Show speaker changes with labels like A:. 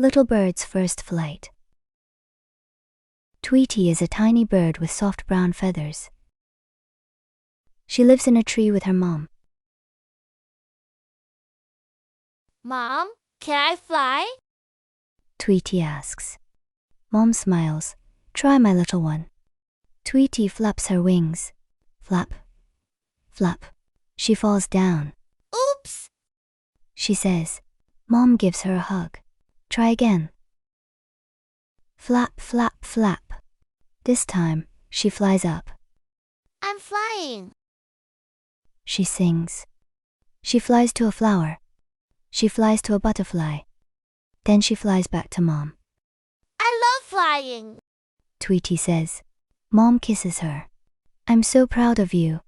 A: Little bird's first flight. Tweety is a tiny bird with soft brown feathers. She lives in a tree with her mom.
B: Mom, can I fly?
A: Tweety asks. Mom smiles. Try, my little one. Tweety flaps her wings. Flap, flap. She falls down.
B: Oops!
A: She says. Mom gives her a hug. Try again. Flap, flap, flap. This time, she flies up.
B: I'm flying.
A: She sings. She flies to a flower. She flies to a butterfly. Then she flies back to Mom.
B: I love flying.
A: Tweety says. Mom kisses her. I'm so proud of you.